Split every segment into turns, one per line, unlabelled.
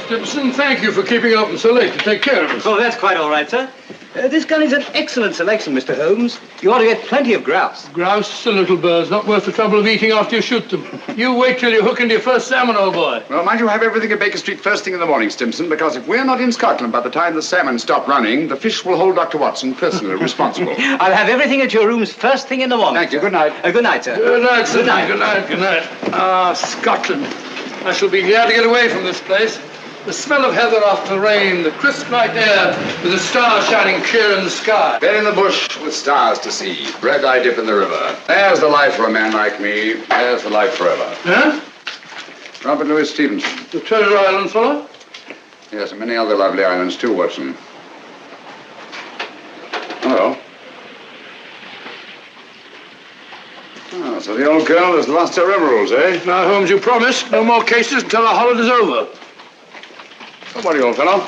Stimson, thank you for keeping open so late to take care of us.
Oh, that's quite all right, sir. This gun is an excellent selection, Mr. Holmes. You ought to get plenty of grouse.
Grouse are little birds, not worth the trouble of eating after you shoot them. You wait till you hook into your first salmon, old boy.
Well, mind you have everything at Baker Street first thing in the morning, Stimson, because if we're not in Scotland by the time the salmon stop running, the fish will hold Dr. Watson personally responsible.
I'll have everything at your rooms first thing in the morning.
Thank you. Good night.
Good night, sir.
Good night, sir.
Good night.
Good night. Good night. Ah, Scotland. I shall be glad to get away from this place. The smell of heather after the rain, the crisp night air, with the stars shining clear in the sky.
Bed in the bush with stars to see. Bread I dip in the river. There's the life for a man like me. There's the life forever.
Huh?
Robert Louis Stevenson.
The Treasure Island fellow?
Yes, and many other lovely islands too, Watson. Hello. Oh, so the old girl has lost her emeralds, eh?
Now, Holmes, you promised no more cases until the holiday's over.
Don't worry, old fellow.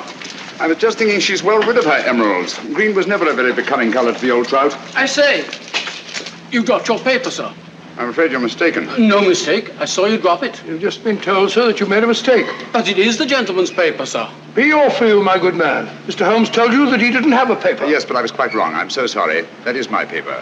I was just thinking she's well rid of her emeralds. Green was never a very becoming color to the old trout.
I say, you dropped your paper, sir.
I'm afraid you're mistaken.
No mistake. I saw you drop it. You've just been told, sir, that you made a mistake. But it is the gentleman's paper, sir. Be off for you, my good man. Mr. Holmes told you that he didn't have a paper.
Yes, but I was quite wrong. I'm so sorry. That is my paper.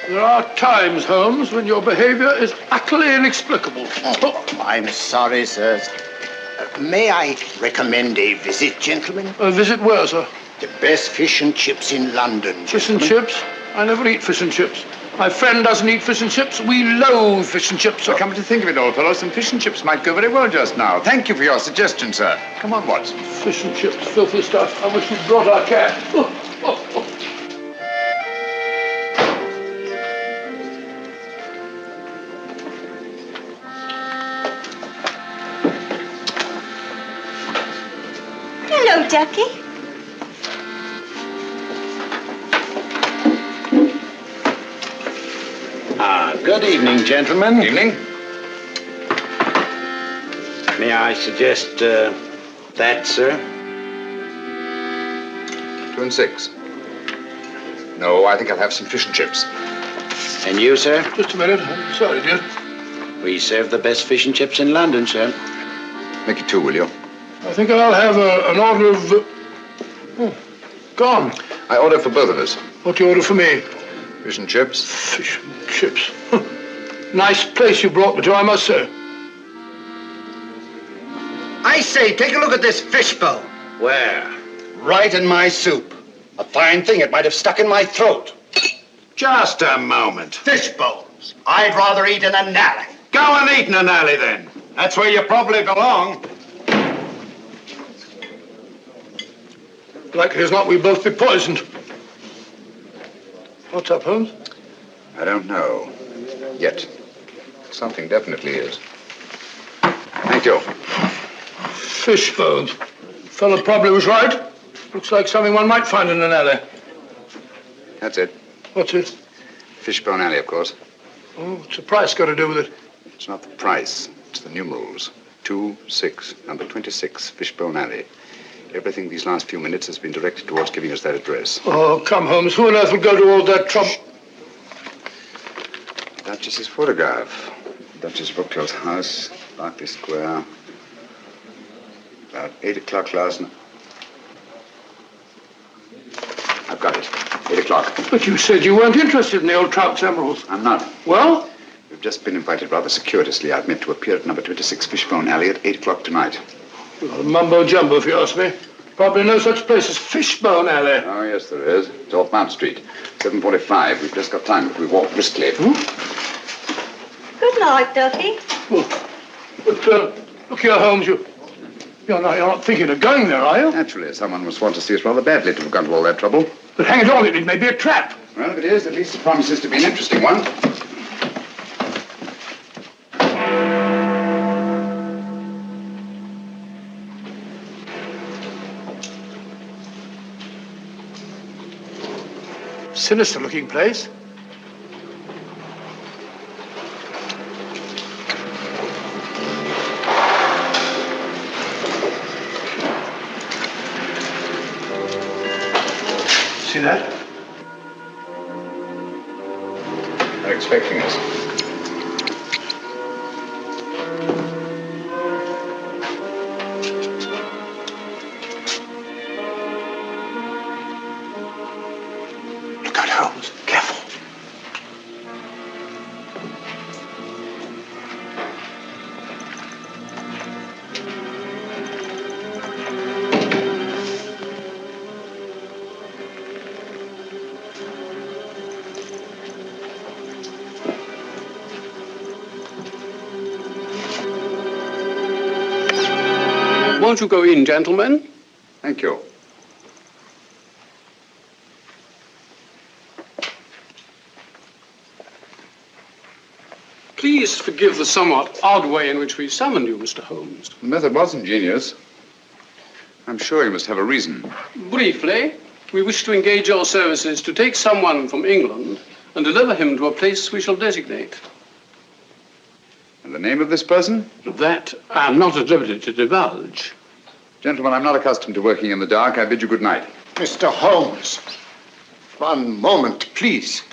There are times, Holmes, when your behavior is utterly inexplicable.
Oh, I'm sorry, sir. May I recommend a visit, gentlemen?
A visit where, sir?
The best fish and chips in London,
Fish and
gentlemen.
chips? I never eat fish and chips. My friend doesn't eat fish and chips. We loathe fish and chips, sir.
Come to think of it, old fellow, some fish and chips might go very well just now. Thank you for your suggestion, sir. Come on, Watson.
Fish and chips, filthy stuff. I wish you'd brought our cat. Oh.
Hello, Ducky.
Good evening, gentlemen.
Evening.
May I suggest that, sir?
2 and 6. No, I think I'll have some fish and chips.
And you, sir?
Just a minute. I'm sorry, dear.
We serve the best fish and chips in London, sir.
Make it 2, will you?
I think I'll have an order of... gone.
I order for both of us.
What do you order for me?
Fish and chips.
Fish and chips. Nice place you brought me to, I must say.
I say, take a look at this fishbowl.
Where?
Right in my soup. A fine thing. It might have stuck in my throat.
Just a moment.
Fishbowls. I'd rather eat in an alley.
Go and eat in an alley, then. That's where you probably belong.
Likely as not, we'll both be poisoned. What's up, Holmes?
I don't know. Yet. Something definitely is. Thank you.
Fish bones. Fellow probably was right. Looks like something one might find in an alley.
That's it.
What's it?
Fishbone Alley, of course.
Oh, what's the price got to do with it?
It's not the price. It's the numerals. 2, 6, number 26, Fishbone Alley. Everything these last few minutes has been directed towards giving us that address.
Oh, come, Holmes. Who on earth will go to all that trouble?
Duchess's photograph. Duchess of Oakdale's house, Berkeley Square. About 8 o'clock last night. I've got it. 8 o'clock.
But you said you weren't interested in the old trout's emeralds.
I'm not.
Well?
We've just been invited rather circuitously. I've meant to appear at number 26 Fishbone Alley at 8 o'clock tonight.
Well, mumbo jumbo, if you ask me. Probably no such place as Fishbone Alley.
Oh, yes, there is. It's off Mount Street. 7:45. We've just got time if we walk briskly.
Good night, Ducky.
But look here, Holmes, you're not thinking of going there, are you?
Naturally, someone must want to see us rather badly to have gone to all that trouble.
But hang it all, it may be a trap.
Well, if it is, at least it promises to be an interesting one.
Sinister-looking place. See that?
They're expecting us.
Look out, Holmes. Careful.
Won't you go in, gentlemen?
Thank you.
Please forgive the somewhat odd way in which we summoned you, Mr. Holmes.
The method was ingenious. I'm sure you must have a reason.
Briefly, we wish to engage your services to take someone from England and deliver him to a place we shall designate.
And the name of this person?
That I am not at liberty to divulge.
Gentlemen, I'm not accustomed to working in the dark. I bid you good night.
Mr. Holmes, one moment, please.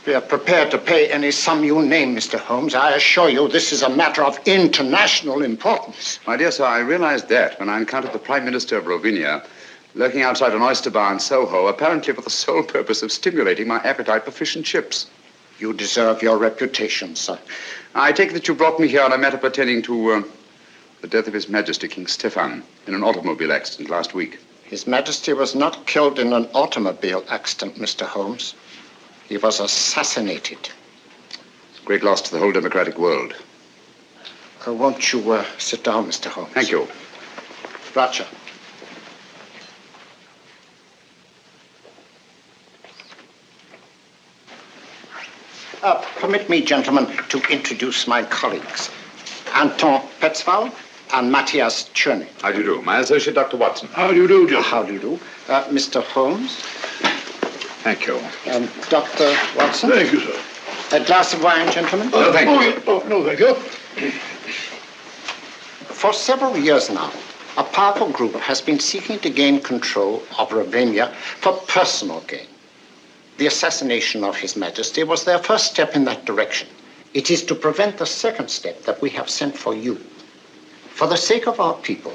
We are prepared to pay any sum you name, Mr. Holmes. I assure you this is a matter of international importance.
My dear sir, I realized that when I encountered the Prime Minister of Rovenia lurking outside an oyster bar in Soho, apparently for the sole purpose of stimulating my appetite for fish and chips.
You deserve your reputation, sir.
I take it that you brought me here on a matter pertaining to the death of His Majesty King Stefan in an automobile accident last week.
His Majesty was not killed in an automobile accident, Mr. Holmes. He was assassinated.
It's a great loss to the whole democratic world.
Won't you sit down, Mr. Holmes?
Thank you.
Roger. Permit me, gentlemen, to introduce my colleagues. Anton Petzval and Matthias Czerny.
How do you do? My associate, Dr. Watson.
How do you do, John?
How do you do? Mr. Holmes
Thank you.
and Dr. Watson.
Thank you, sir.
A glass of wine, gentlemen?
No, thank you.
Oh, no, thank you.
For several years now, a powerful group has been seeking to gain control of Rovenia for personal gain. The assassination of His Majesty was their first step in that direction. It is to prevent the second step that we have sent for you. For the sake of our people,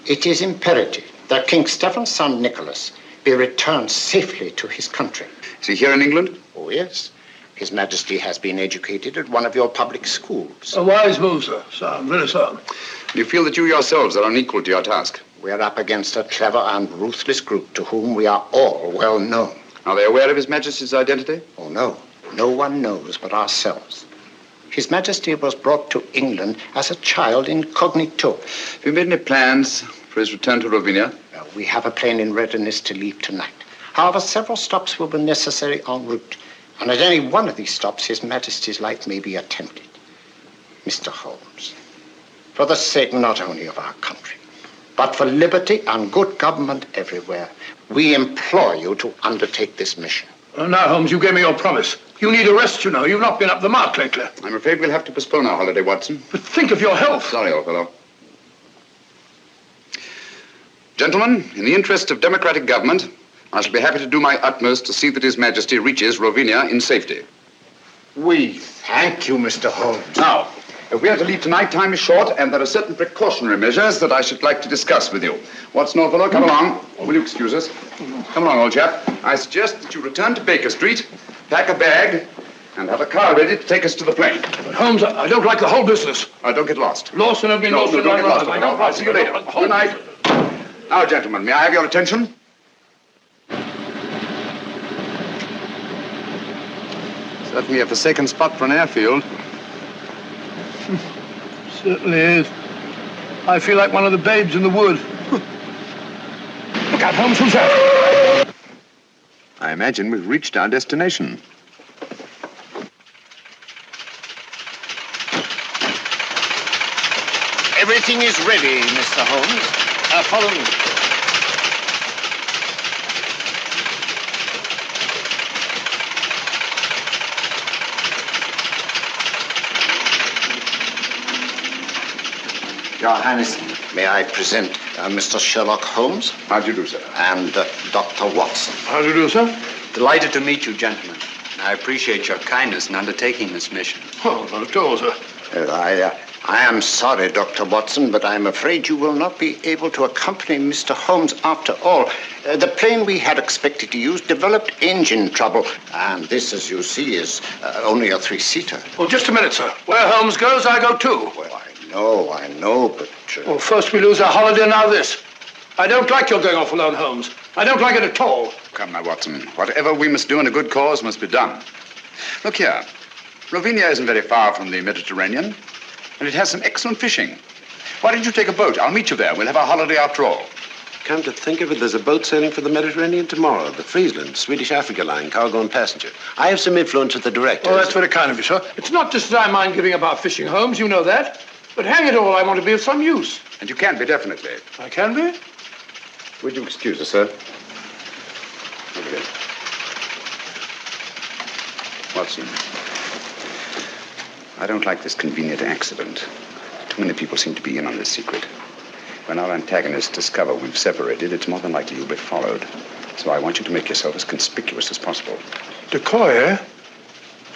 it is imperative that King Stephen's son Nicholas be returned safely to his country.
Is he here in England?
Oh, yes. His Majesty has been educated at one of your public schools.
A wise move, sir. Sound, very sound.
Do you feel that you yourselves are unequal to your task?
We are up against a clever and ruthless group to whom we are all well known.
Are they aware of His Majesty's identity?
Oh, no. No one knows but ourselves. His Majesty was brought to England as a child incognito.
Have you made any plans for his return to Rovenia?
We have a plane in readiness to leave tonight. However, several stops will be necessary en route. And at any one of these stops, His Majesty's life may be attempted. Mr. Holmes, for the sake not only of our country, but for liberty and good government everywhere, we implore you to undertake this mission.
Now, Holmes, you gave me your promise. You need a rest, you know. You've not been up the mark lately.
I'm afraid we'll have to postpone our holiday, Watson.
But think of your health.
Sorry, old fellow. Gentlemen, in the interest of democratic government, I shall be happy to do my utmost to see that His Majesty reaches Rovenia in safety.
We thank you, Mr. Holmes.
Now, if we are to leave tonight, time is short, and there are certain precautionary measures that I should like to discuss with you. Watson, old fellow, come along. Will you excuse us? Come along, old chap. I suggest that you return to Baker Street, pack a bag, and have a car ready to take us to the plane.
But, Holmes, I don't like the whole business.
Don't get lost.
Lost and have been lost.
Don't get lost. I'll see you later. Good night. Now, gentlemen, may I have your attention? Certainly a forsaken spot for an airfield.
Certainly is. I feel like one of the babes in the wood. Look out, Holmes, who's that?
I imagine we've reached our destination.
Everything is ready, Mr. Holmes. Follow me. Your Highness, may I present Mr. Sherlock Holmes
How do you do, sir?
and Dr. Watson.
How do you do, sir?
Delighted to meet you, gentlemen.
I appreciate your kindness in undertaking this mission.
Oh, not at all, sir.
I am sorry, Dr. Watson, but I'm afraid you will not be able to accompany Mr. Holmes after all. The plane we had expected to use developed engine trouble, and this, as you see, is only a three-seater.
Well, just a minute, sir. Where Holmes goes, I go too.
Well, I know, but...
Well, first we lose our holiday, now this. I don't like your going off alone, Holmes. I don't like it at all.
Come now, Watson. Whatever we must do in a good cause must be done. Look here. Ravinia isn't very far from the Mediterranean, and it has some excellent fishing. Why don't you take a boat? I'll meet you there. We'll have our holiday after all.
Come to think of it, there's a boat sailing for the Mediterranean tomorrow, the Friesland, Swedish Africa line, cargo and passenger. I have some influence with the director.
Oh, that's very kind of you, sir. It's not just that I mind giving up our fishing, Holmes. You know that. But hang it all, I want to be of some use.
And you can be, definitely.
I can be?
Would you excuse us, sir? Okay. Watson, I don't like this convenient accident. Too many people seem to be in on this secret. When our antagonists discover we've separated, it's more than likely you'll be followed. So I want you to make yourself as conspicuous as possible.
Decoy, eh?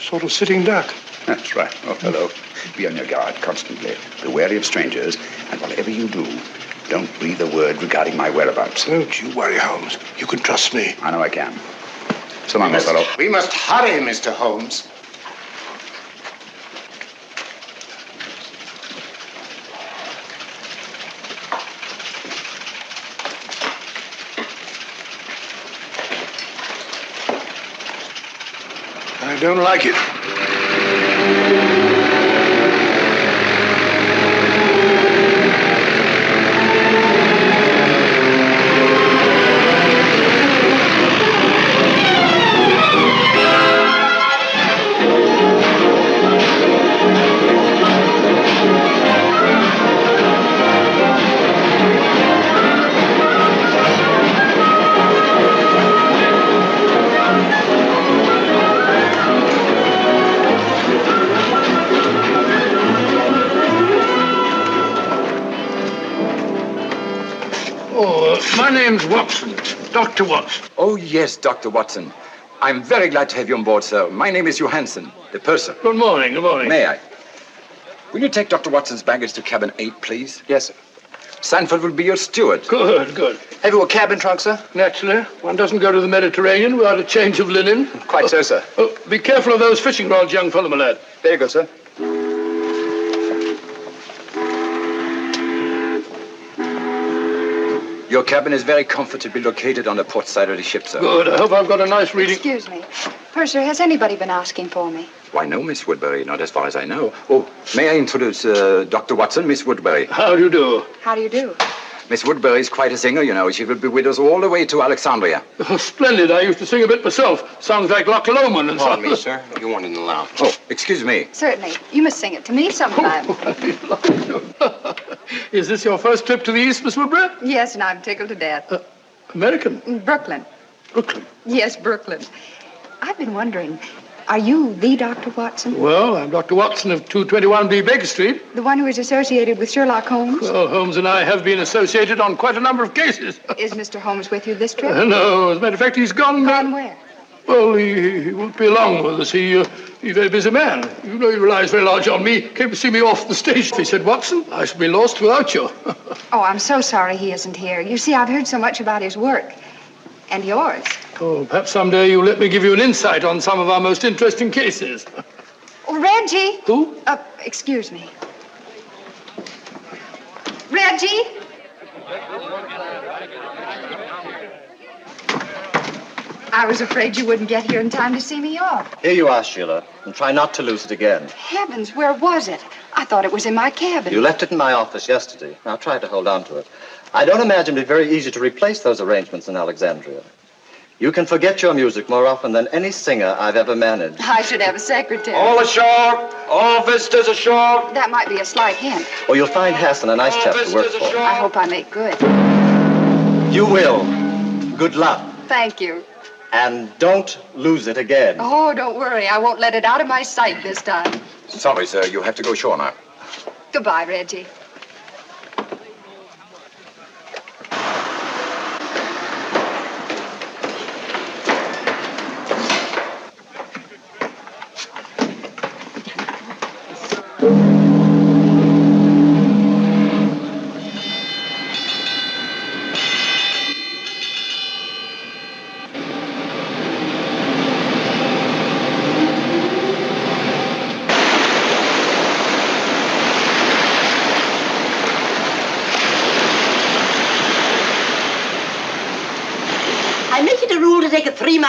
Sort of sitting duck.
That's right. Oh, hello. Be on your guard constantly. Be wary of strangers, and whatever you do, don't breathe a word regarding my whereabouts.
Don't you worry, Holmes. You can trust me.
I know I can. So long, old fellow.
We must hurry, Mr. Holmes.
I don't like it. My name's Watson, Dr. Watson.
Oh, yes, Dr. Watson. I'm very glad to have you on board, sir. My name is Johansson, the purser.
Good morning, good morning.
May I? Will you take Dr. Watson's baggage to cabin 8, please?
Yes, sir.
Sanford will be your steward.
Good, good.
Have you a cabin trunk, sir?
Naturally. One doesn't go to the Mediterranean without a change of linen.
Quite so, sir.
Oh, be careful of those fishing rods, young fellow, my lad.
Very good, sir.
Your cabin is very comfortably located on the port side of the ship, sir.
Good. I hope I've got a nice reading.
Excuse me. Purser, has anybody been asking for me?
Why, no, Miss Woodbury, not as far as I know. Oh, may I introduce Dr. Watson, Miss Woodbury?
How do you do?
How do you do?
Miss Woodbury is quite a singer, you know. She will be with us all the way to Alexandria.
Oh, splendid. I used to sing a bit myself. Sounds like Loch Lomond and so on.
Pardon me, sir. You want in the lounge.
Oh, excuse me.
Certainly. You must sing it to me sometime.
Is this your first trip to the East, Miss Woodbury?
Yes, and I'm tickled to death.
American?
Brooklyn.
Brooklyn?
Yes, Brooklyn. I've been wondering, are you the Dr. Watson?
Well, I'm Dr. Watson of 221B Baker Street.
The one who is associated with Sherlock Holmes?
Well, Holmes and I have been associated on quite a number of cases.
Is Mr. Holmes with you this trip?
No, as a matter of fact, he's gone.
Gone where?
Well, he won't be along with us. He's a very busy man. You know, he relies very large on me. Came to see me off the station. He said, Watson, I shall be lost without you.
Oh, I'm so sorry he isn't here. You see, I've heard so much about his work. And yours.
Oh, perhaps someday you'll let me give you an insight on some of our most interesting cases.
Oh, Reggie.
Who?
Excuse me. Reggie? I was afraid you wouldn't get here in time to see me off.
Here you are, Sheila, and try not to lose it again.
Heavens, where was it? I thought it was in my cabin.
You left it in my office yesterday. Now try to hold on to it. I don't imagine it'd be very easy to replace those arrangements in Alexandria. You can forget your music more often than any singer I've ever managed.
I should have a secretary.
All ashore! All visitors ashore!
That might be a slight hint.
Or you'll find Hassan a nice chap to work for.
I hope I make good.
You will. Good luck.
Thank you.
And don't lose it again.
Oh, don't worry. I won't let it out of my sight this time.
Sorry, sir. You have to go ashore now.
Goodbye, Reggie.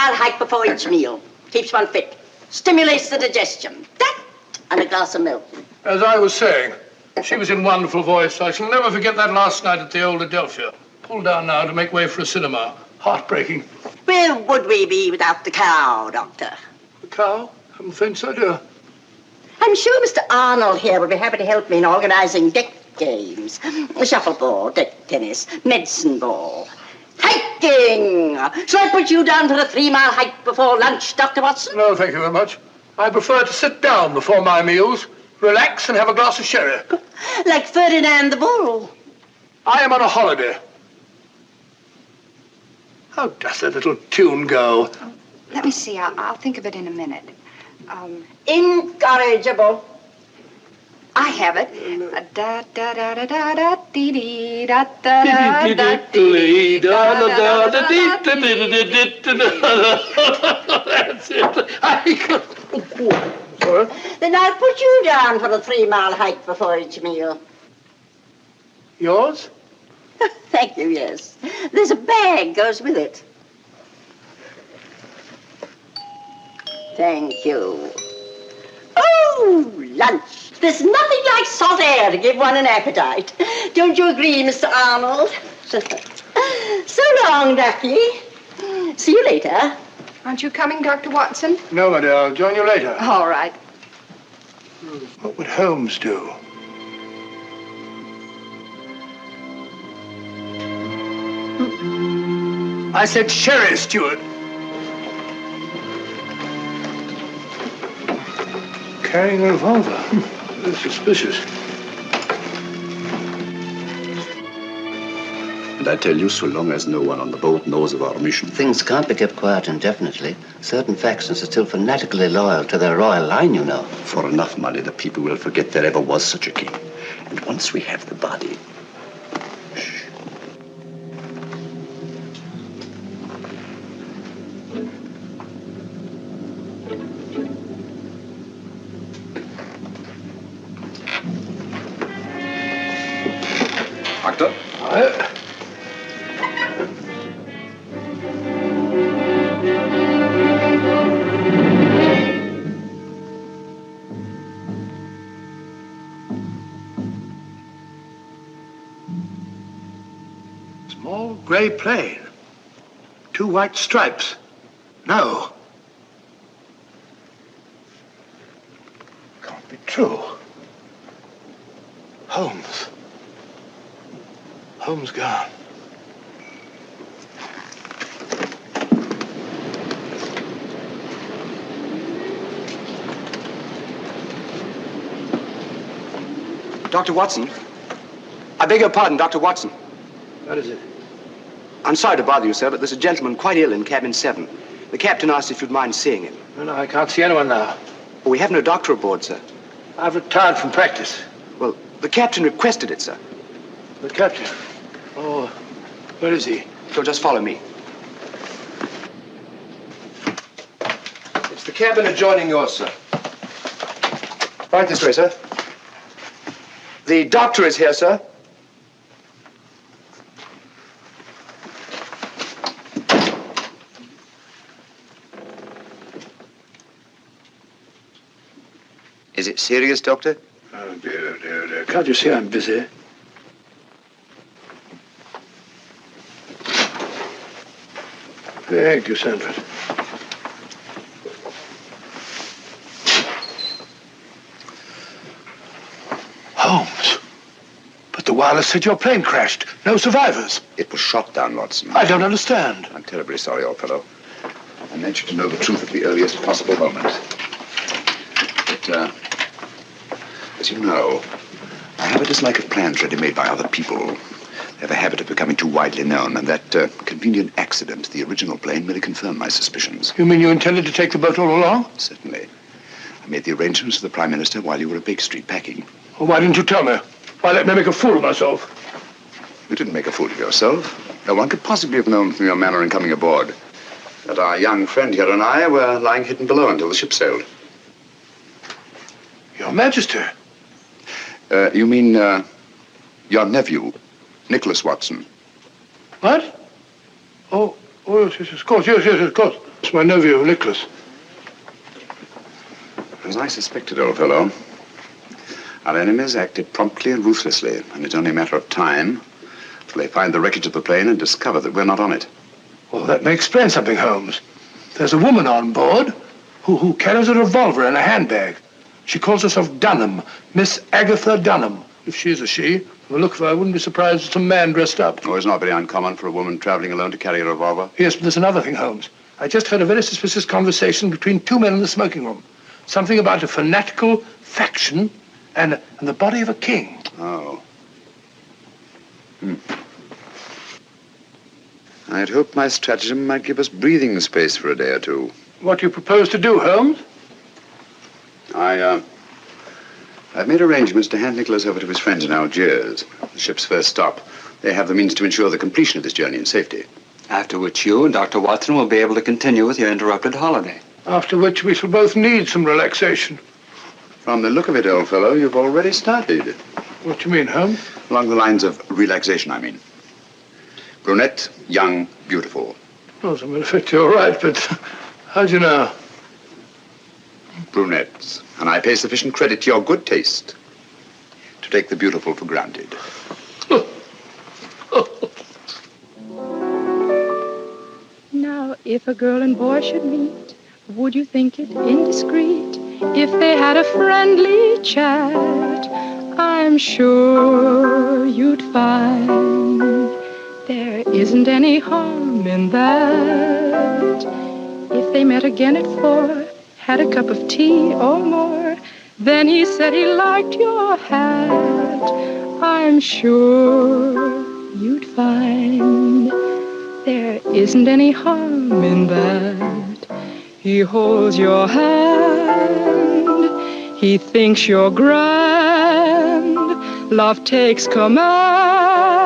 3-mile hike before each meal. Keeps one fit. Stimulates the digestion. That and a glass of milk.
As I was saying, she was in wonderful voice. I shall never forget that last night at the old Adelphia. Pulled down now to make way for a cinema. Heartbreaking.
Where would we be without the cow, Doctor?
The cow? I'm faint idea.
I'm sure Mr. Arnold here would be happy to help me in organizing deck games. Shuffleboard, deck tennis, medicine ball. Hiking! Shall I put you down for a 3-mile hike before lunch, Dr. Watson?
No, thank you very much. I prefer to sit down before my meals, relax and have a glass of sherry.
Like Ferdinand the Bull.
I am on a holiday. How does that little tune go?
Let me see. I'll think of it in a minute.
Incorrigible.
I have it. Da da da da da da dee dee da da da da dee da da da
That's it. Sorry.
Then I'll put you down for a 3-mile hike before each meal.
Yours?
Thank you, yes. There's a bag goes with it. Thank you. Oh, lunch. There's nothing like salt air to give one an appetite. Don't you agree, Mr. Arnold? So long, Ducky. See you later.
Aren't you coming, Dr. Watson?
No, my dear. I'll join you later.
All right.
What would Holmes do? I said sherry, Stewart. Carrying a revolver. Very suspicious.
And I tell you, so long as no one on the boat knows of our mission.
Things can't be kept quiet indefinitely. Certain factions are still fanatically loyal to their royal line, you know.
For enough money, the people will forget there ever was such a king. And once we have the body... Shh. Doctor?
Small gray plane. 2 white stripes. No. Can't be true. Holmes. Holmes gone.
Dr. Watson? I beg your pardon, Dr. Watson.
What is it?
I'm sorry to bother you, sir, but there's a gentleman quite ill in cabin 7. The captain asked if you'd mind seeing him.
No, I can't see anyone now.
We have no doctor aboard, sir.
I've retired from practice.
Well, the captain requested it, sir.
The captain? Oh, where is he?
So just follow me.
It's the cabin adjoining yours, sir. Right this way, sir.
The doctor is here, sir.
Is it serious, Doctor?
Oh, dear, dear, dear. Can't you see I'm busy? Thank you, Sanford. Holmes. But the wireless said your plane crashed. No survivors.
It was shot down, Watson.
I don't understand.
I'm terribly sorry, old fellow. I meant you to know the truth at the earliest possible moment. But, as you know, I have a dislike of plans ready-made by other people. They have a habit of becoming too widely known, and that convenient accident to the original plane merely confirmed my suspicions.
You mean you intended to take the boat all along?
Certainly. I made the arrangements with the Prime Minister while you were at Baker Street packing.
Well, why didn't you tell me? Why let me make a fool of myself?
You didn't make a fool of yourself. No one could possibly have known from your manner in coming aboard that our young friend here and I were lying hidden below until the ship sailed.
Your Majesty.
You mean, your nephew, Nicholas Watson.
What? Oh, yes, of course, yes, of course.
It's my nephew, Nicholas.
As I suspected, old fellow, our enemies acted promptly and ruthlessly, and it's only a matter of time till they find the wreckage of the plane and discover that we're not on it.
Well, that may explain something, Holmes. There's a woman on board who carries a revolver in a handbag. She calls herself Dunham, Miss Agatha Dunham. If she's a she, from the look of her, I wouldn't be surprised it's a man dressed up.
Oh, it's not very uncommon for a woman traveling alone to carry a revolver.
Yes, but there's another thing, Holmes. I just heard a very suspicious conversation between two men in the smoking room. Something about a fanatical faction and the body of a king.
Oh. I'd hoped my stratagem might give us breathing space for a day or two.
What do you propose to do, Holmes?
I've made arrangements to hand Nicholas over to his friends in Algiers, the ship's first stop. They have the means to ensure the completion of this journey in safety.
After which you and Dr. Watson will be able to continue with your interrupted holiday.
After which we shall both need some relaxation.
From the look of it, old fellow, you've already started.
What do you mean, Holmes?
Along the lines of relaxation, I mean. Brunette, young, beautiful.
Oh, as a matter of fact, you're right, but how do you know?
Brunettes. And I pay sufficient credit to your good taste to take the beautiful for granted.
Now, if a girl and boy should meet, would you think it indiscreet if they had a friendly chat? I'm sure you'd find there isn't any harm in that. If they met again at 4, had a cup of tea or more, then he said he liked your hat, I'm sure you'd find there isn't any harm in that. He holds your hand, he thinks you're grand, love takes command.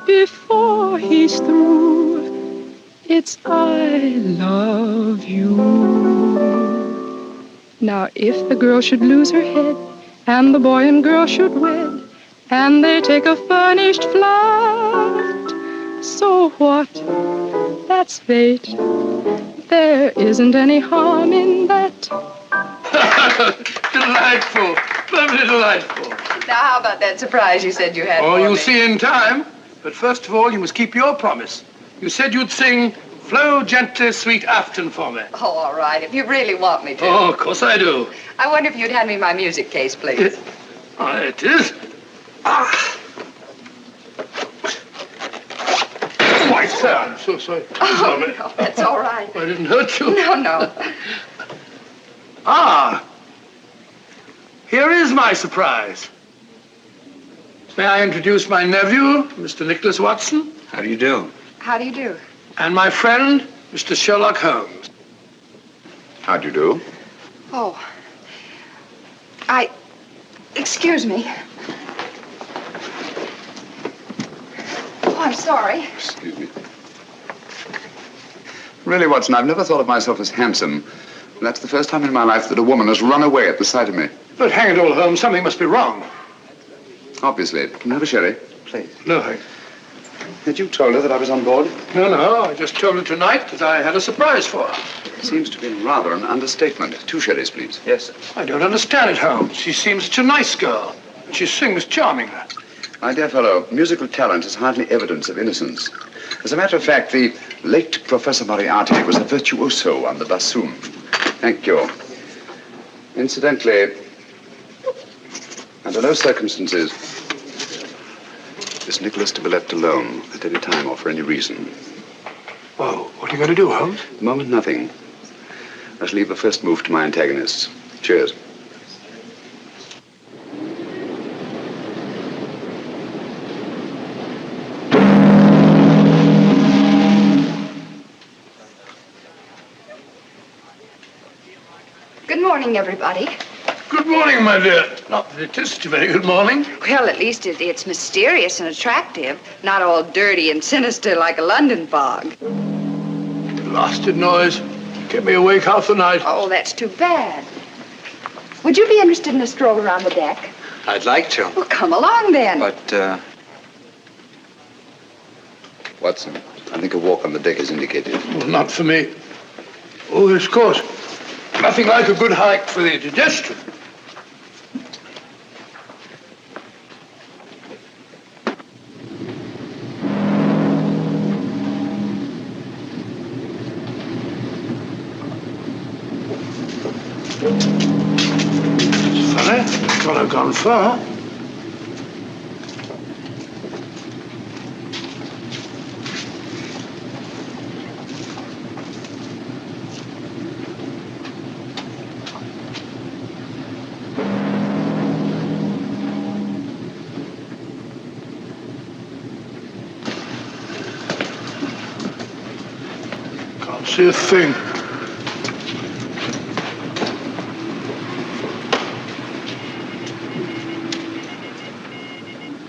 Before he's through, it's I love you. Now if the girl should lose her head, and the boy and girl should wed, and they take a furnished flat, so what? That's fate. There isn't any harm in that.
Delightful. Perfectly delightful.
Now, how about that surprise you said you had
Oh,
for
you'll
me?
see in time. But first of all, you must keep your promise. You said you'd sing Flow Gently, Sweet Afton for me.
Oh, all right, if you really want me to.
Oh, of course I do.
I wonder if you'd hand me my music case, please.
It is. Ah. Why, sir, I'm so sorry.
Oh, no, that's all right.
I didn't hurt you.
No.
Ah. Here is my surprise. May I introduce my nephew, Mr. Nicholas Watson?
How do you do?
How do you do?
And my friend, Mr. Sherlock Holmes.
How do you do?
Oh. Excuse me. Oh, I'm sorry.
Excuse me. Really, Watson, I've never thought of myself as handsome. That's the first time in my life that a woman has run away at the sight of me.
But hang it all, Holmes, something must be wrong.
Obviously. Can I have a sherry?
Please.
No, thanks.
Had you told her that I was on board?
No, I just told her tonight that I had a surprise for her.
Seems to be rather an understatement. 2 sherries, please.
Yes, sir.
I don't understand it, Holmes. She seems such a nice girl. And she sings charmingly.
My dear fellow, musical talent is hardly evidence of innocence. As a matter of fact, the late Professor Moriarty was a virtuoso on the bassoon. Thank you. Incidentally, under no circumstances is Nicholas to be left alone at any time or for any reason.
Well, what are you going to do, Holmes?
At the moment, nothing. I shall leave the first move to my antagonists. Cheers.
Good morning, everybody.
Good morning, my dear. Not that it is such a very good morning.
Well, at least it's mysterious and attractive, not all dirty and sinister like a London fog.
Blasted noise. Kept me awake half the night.
Oh, that's too bad. Would you be interested in a stroll around the deck?
I'd like to.
Well, come along then.
But,
Watson, I think a walk on the deck is indicated.
Well, not for me.
Oh, yes, of course. Nothing like a good hike for the digestion. It's funny. Thought I'd gone far. See a thing.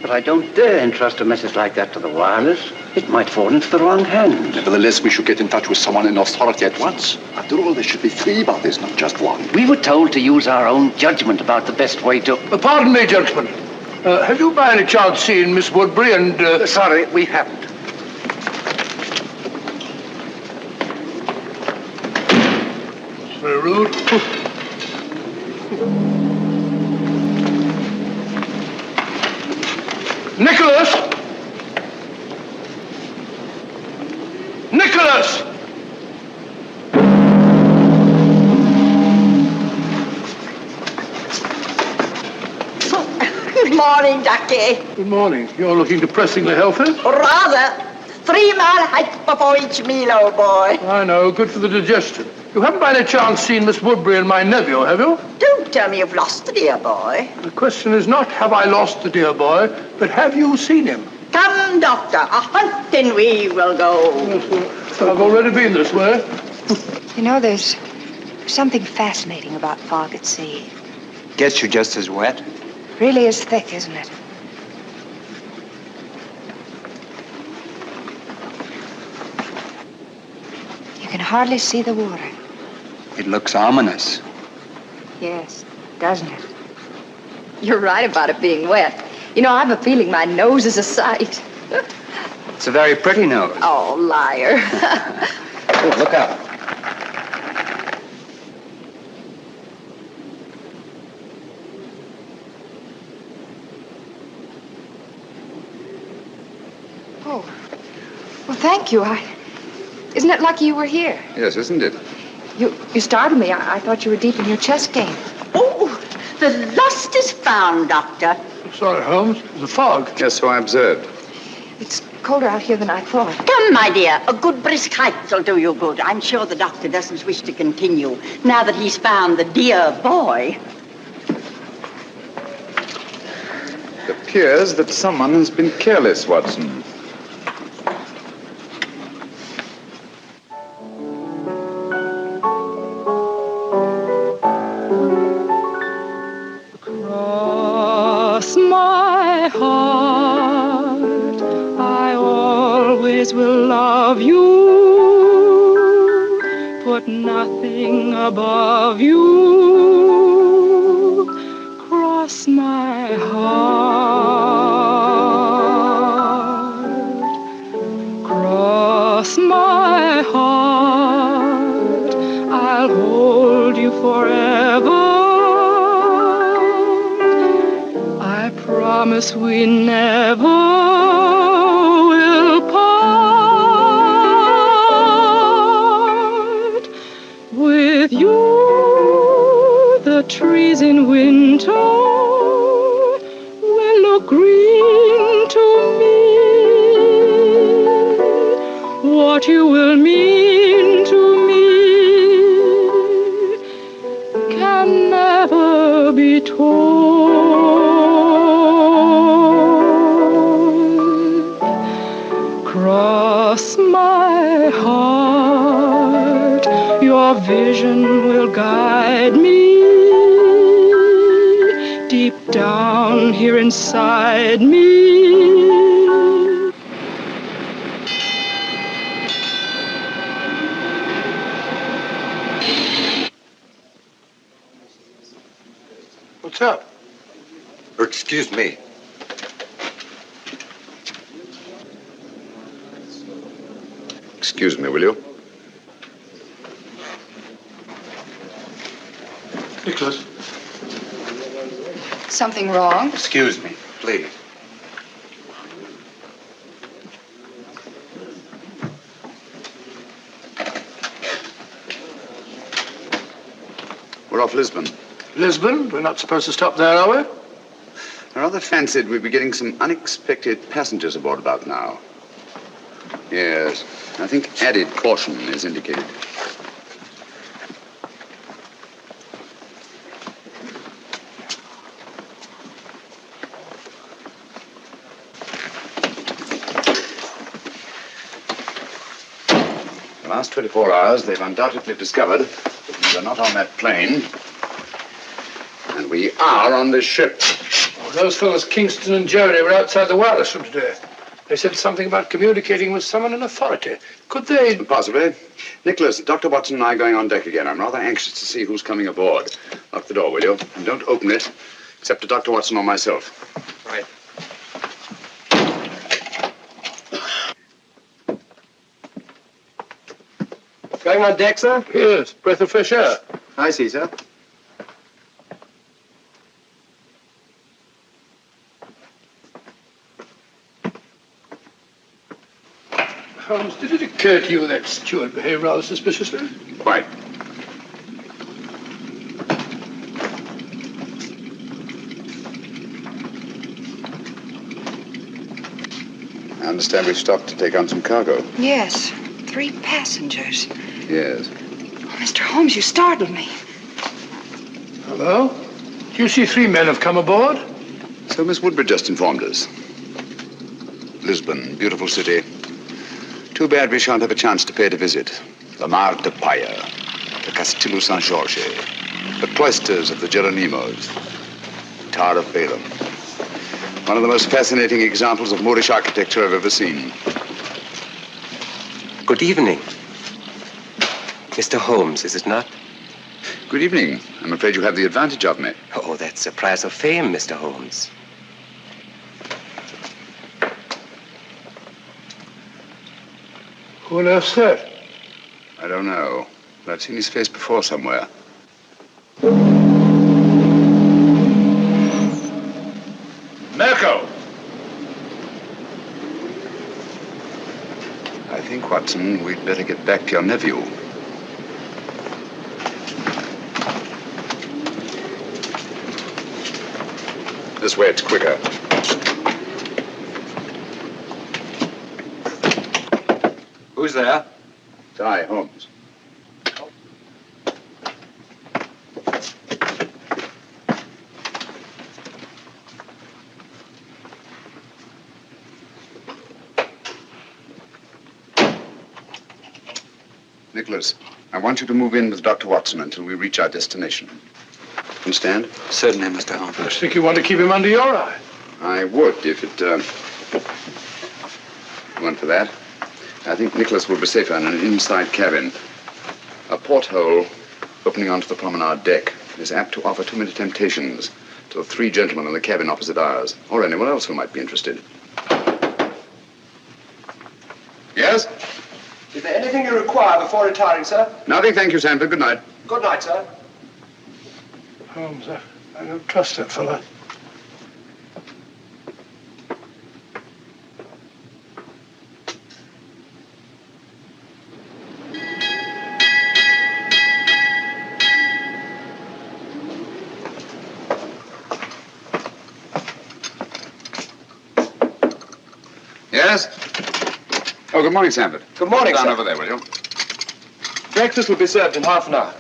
But I don't dare entrust a message like that to the wireless. It might fall into the wrong hands.
Nevertheless, we should get in touch with someone in authority at once. After all, there should be 3 bodies, not just 1.
We were told to use our own judgment about the best way to...
Pardon me, gentlemen. Have you by any chance seen Miss Woodbury and...
Sorry, we haven't.
Very rude. Nicholas! Nicholas!
Good morning, Ducky.
Good morning. You're looking depressingly healthy.
Rather. 3-mile hike before each meal, old boy.
I know. Good for the digestion. You haven't by any chance seen Miss Woodbury and my nephew, have you?
Don't tell me you've lost the dear boy.
The question is not have I lost the dear boy, but have you seen him?
Come, Doctor, a hunting we will go.
Yes, I've already been this way.
You know, there's something fascinating about fog at sea.
Gets you just as wet.
Really is thick, isn't it? You can hardly see the water.
It looks ominous.
Yes, doesn't it? You're right about it being wet. You know, I've a feeling my nose is a sight.
It's a very pretty nose.
Oh, liar.
Oh, look out.
Oh, well, thank you. Isn't it lucky you were here?
Yes, isn't it?
You startled me. I thought you were deep in your chess game.
Oh, the lost is found, Doctor.
Sorry, Holmes. The fog.
Yes, so I observed.
It's colder out here than I thought.
Come, my dear. A good brisk hike will do you good. I'm sure the doctor doesn't wish to continue now that he's found the dear boy.
It appears that someone has been careless, Watson.
My heart, I always will love you, put nothing above you, cross my heart, cross my heart, I'll hold you forever. Promise we never will part. With you, the trees in winter will look green to me. What you will mean to me can never be told. Cross my heart, your vision will guide me deep down here inside me.
What's up?
Excuse me.
Excuse me, will you?
Nicholas.
Something wrong?
Excuse me, please.
We're off Lisbon.
Lisbon? We're not supposed to stop there, are we?
I rather fancied we'd be getting some unexpected passengers aboard about now. Yes, I think added caution is indicated. The last 24 hours, they've undoubtedly discovered we're not on that plane, and we are on this ship.
Oh, those fellows, Kingston and Jerry, were outside the wireless room today. They said something about communicating with someone in authority. Could they?
Possibly. Nicholas, Dr. Watson and I are going on deck again. I'm rather anxious to see who's coming aboard. Lock the door, will you? And don't open it, except to Dr. Watson or myself.
Right.
Going on deck, sir?
Yes, breath of fresh air.
I see, sir.
Holmes, did it occur to you that steward behaved rather suspiciously?
Quite. I understand we've stopped to take on some cargo.
Yes. 3 passengers.
Yes.
Oh, Mr. Holmes, you startled me.
Hello? Do you see 3 men have come aboard?
So Miss Woodbridge just informed us. Lisbon, beautiful city. Too bad we shan't have a chance to pay it a visit. The Mar de Paya, the Castillo San Jorge, the cloisters of the Geronimos, Tower of Balaam. One of the most fascinating examples of Moorish architecture I've ever seen.
Good evening. Mr. Holmes, is it not?
Good evening. I'm afraid you have the advantage of me.
Oh, that's a prize of fame, Mr. Holmes.
Who on earth's that?
I don't know, but I've seen his face before somewhere. Mirko! I think, Watson, we'd better get back to your nephew. This way, it's quicker.
Who's there?
It's I, Holmes. Nicholas, I want you to move in with Dr. Watson until we reach our destination. Understand?
Certainly, Mr. Holmes.
I think you want to keep him under your eye.
I would if it weren't for that. I think Nicholas will be safer in an inside cabin. A porthole opening onto the promenade deck is apt to offer too many temptations to the 3 gentlemen in the cabin opposite ours, or anyone else who might be interested. Yes?
Is there anything you require before retiring, sir?
Nothing, thank you, Sanford. Good night.
Good night, sir.
Holmes, I don't trust that fella.
Yes? Oh, good morning, Sanford.
Good morning,
Down
sir.
over there, will you?
Breakfast will be served in half an hour.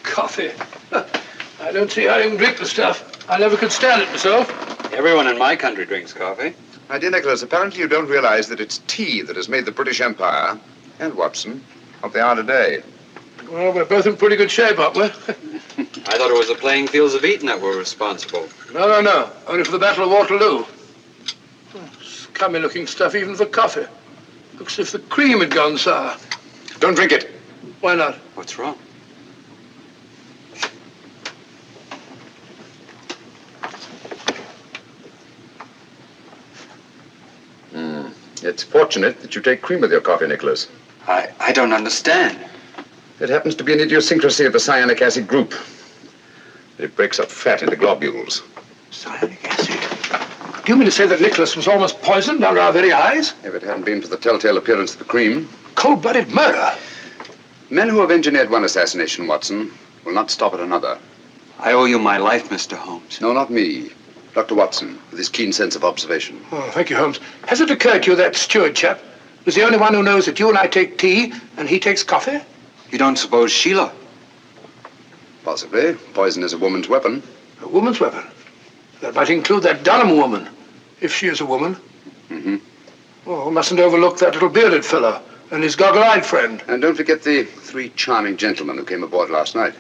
Coffee. I don't see how you can drink the stuff. I never could stand it myself.
Everyone in my country drinks coffee.
My dear Nicholas, apparently you don't realize that it's tea that has made the British Empire, and Watson, what they are today.
Well, we're both in pretty good shape, aren't we?
I thought it was the playing fields of Eton that were responsible.
No. Only for the Battle of Waterloo. Scummy-looking stuff, even for coffee. Looks as if the cream had gone sour.
Don't drink it.
Why not?
What's wrong?
It's fortunate that you take cream with your coffee, Nicholas.
I don't understand.
It happens to be an idiosyncrasy of the cyanic acid group. It breaks up fat into globules.
Cyanic acid? Do you mean to say that Nicholas was almost poisoned under our very eyes?
If it hadn't been for the telltale appearance of the cream.
Cold-blooded murder?
Men who have engineered one assassination, Watson, will not stop at another.
I owe you my life, Mr. Holmes.
No, not me. Dr. Watson, with his keen sense of observation.
Oh, thank you, Holmes. Has it occurred to you that steward chap was the only one who knows that you and I take tea and he takes coffee?
You don't suppose Sheila?
Possibly. Poison is a woman's weapon.
A woman's weapon? That might include that Dunham woman, if she is a woman.
Mm-hmm.
Oh, mustn't overlook that little bearded fellow and his goggle-eyed friend.
And don't forget the 3 charming gentlemen who came aboard last night.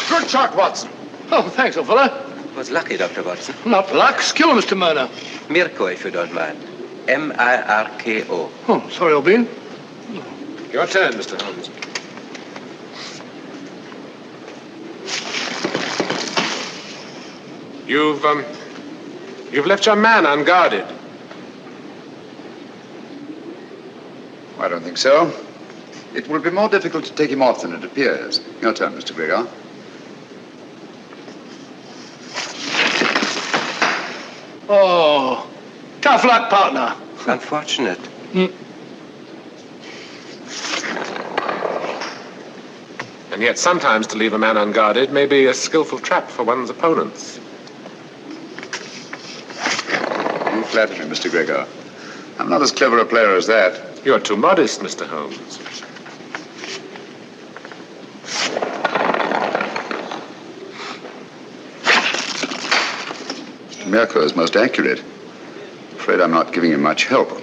Good shot, Watson.
Oh, thanks, old fellow.
Was lucky, Dr. Watson.
Not luck. Skill, Mr. Murner.
Mirko, if you don't mind. M-I-R-K-O.
Oh, sorry, old bean.
Your turn, Mr. Holmes. You've left your man unguarded.
I don't think so. It will be more difficult to take him off than it appears. Your turn, Mr. Gregor.
Oh, tough luck, partner.
Unfortunate.
And yet sometimes to leave a man unguarded may be a skillful trap for one's opponents.
You flatter me, Mr. Gregor. I'm not as clever a player as that.
You're too modest, Mr. Holmes.
Mr. Mirko is most accurate. Afraid I'm not giving him much help.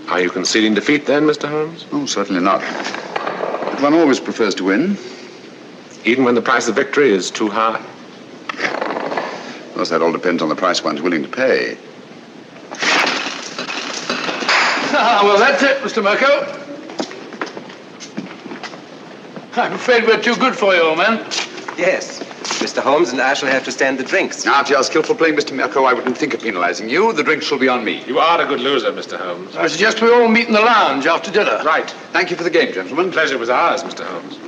Are you conceding defeat then, Mr. Holmes?
Oh, certainly not. But one always prefers to win.
Even when the price of victory is too high?
Of course, that all depends on the price one's willing to pay.
Ah, well, that's it, Mr. Mirko. I'm afraid we're too good for you, old man.
Yes. Mr. Holmes and I shall have to stand the drinks.
After your skillful playing, Mr. Mirko, I wouldn't think of penalizing you. The drinks shall be on me.
You are a good loser, Mr. Holmes.
I suggest we all meet in the lounge after dinner.
Right.
Thank you for the game, gentlemen.
Pleasure was ours, Mr. Holmes.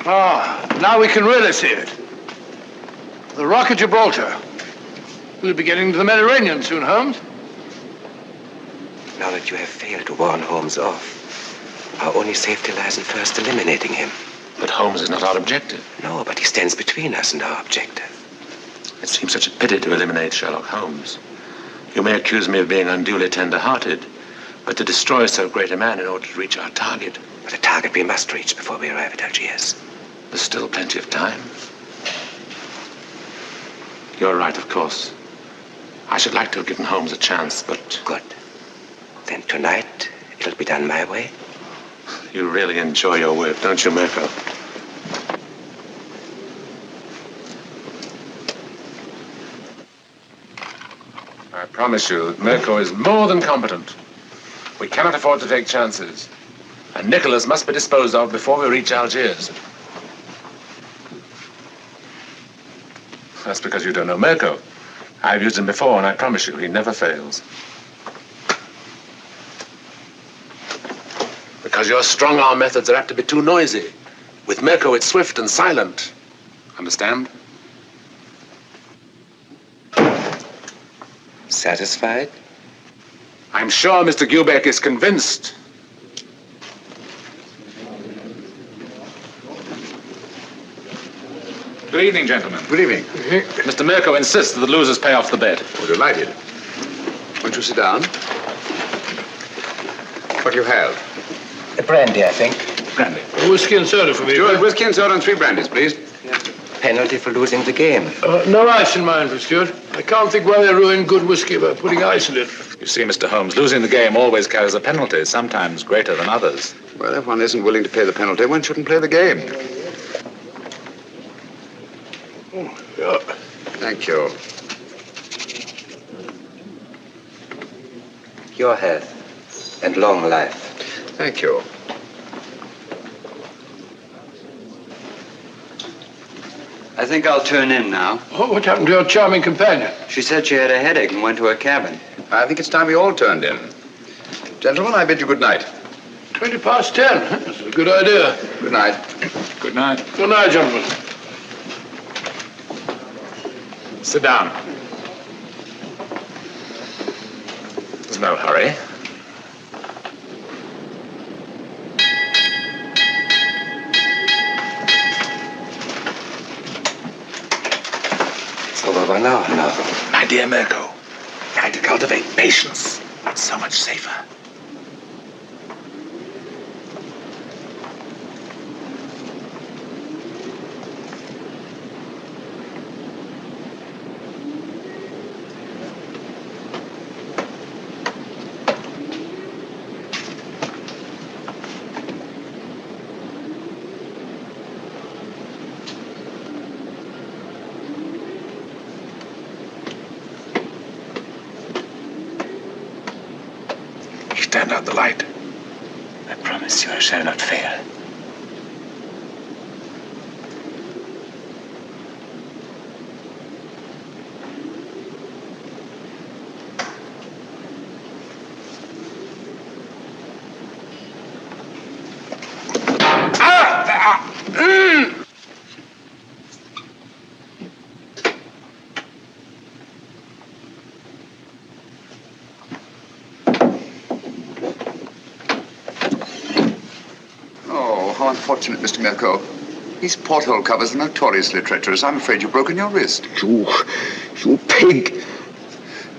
Ah, now we can really see it. The Rock of Gibraltar. We'll be getting to the Mediterranean soon, Holmes.
Now that you have failed to warn Holmes off, our only safety lies in first eliminating him.
But Holmes is not our objective.
No, but he stands between us and our objective.
It seems such a pity to eliminate Sherlock Holmes. You may accuse me of being unduly tender-hearted, but to destroy so great a man in order to reach our target.
But a target we must reach before we arrive at Algiers.
There's still plenty of time. You're right, of course. I should like to have given Holmes a chance, but...
Good. Then tonight, it'll be done my way.
You really enjoy your work, don't you, Mirko? I promise you that Mirko is more than competent. We cannot afford to take chances. And Nicholas must be disposed of before we reach Algiers. That's because you don't know Mirko. I've used him before, and I promise you, he never fails. Because your strong-arm methods are apt to be too noisy. With Mirko, it's swift and silent. Understand?
Satisfied?
I'm sure Mr. Gilbeck is convinced. Good evening, gentlemen.
Good evening.
Mr. Mirko insists that the losers pay off the bet.
Oh, delighted. Won't you sit down? What do you have?
A brandy, I think.
Brandy.
Whiskey and soda for me.
Stuart, whiskey and soda and 3 brandies, please.
Penalty for losing the game.
No ice in mine for Stuart. I can't think why they ruin good whiskey by putting ice in it.
You see, Mr. Holmes, losing the game always carries a penalty, sometimes greater than others.
Well, if one isn't willing to pay the penalty, one shouldn't play the game.
Oh, yeah.
Thank you.
Your health and long life.
Thank you.
I think I'll turn in now.
Oh, what happened to your charming companion?
She said she had a headache and went to her cabin.
I think it's time we all turned in. Gentlemen, I bid you good night.
10:20. That's a good idea.
Good night.
Good night.
Good night, gentlemen.
Sit down. There's no hurry.
It's over by now, no.
My dear Mirko, try to cultivate patience. It's so much safer. Stand out the light.
I promise you I shall not fail.
Unfortunate, Mr. Mirko. These porthole covers are notoriously treacherous. I'm afraid you've broken your wrist.
You pig!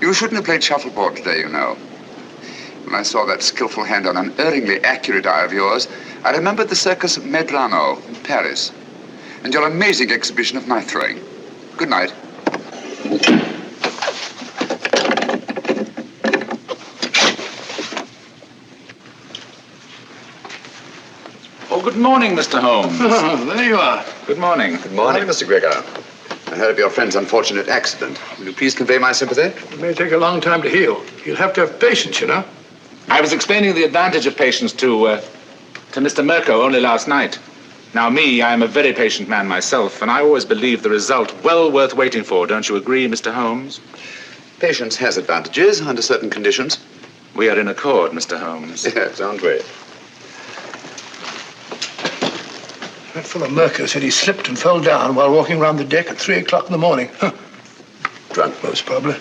You shouldn't have played shuffleboard today, you know. When I saw that skillful hand on an erringly accurate eye of yours, I remembered the circus of Medrano in Paris and your amazing exhibition of knife throwing. Good night.
Good morning, Mr. Holmes.
There you are.
Good morning.
Good morning, Mr. Gregor. I heard of your friend's unfortunate accident. Will you please convey my sympathy?
It may take a long time to heal. You'll have to have patience, you know.
I was explaining the advantage of patience to Mr. Mirko only last night. Now, I am a very patient man myself, and I always believe the result well worth waiting for. Don't you agree, Mr. Holmes?
Patience has advantages under certain conditions.
We are in accord, Mr. Holmes.
Yes, aren't we?
That fellow Mirko said he slipped and fell down while walking around the deck at 3 o'clock in the morning. Drunk, most probably.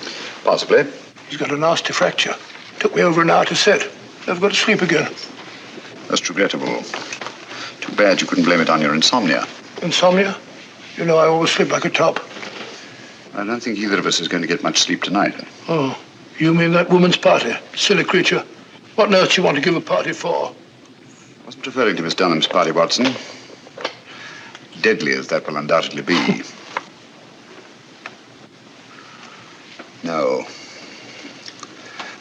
Possibly.
He's got a nasty fracture. Took me over an hour to set. Never got to sleep again.
That's regrettable. Too bad you couldn't blame it on your insomnia.
Insomnia? You know I always sleep like a top.
I don't think either of us is going to get much sleep tonight.
Oh, you mean that woman's party? Silly creature. What on earth do you want to give a party for?
I wasn't referring to Miss Dunham's party, Watson. Deadly as that will undoubtedly be. No.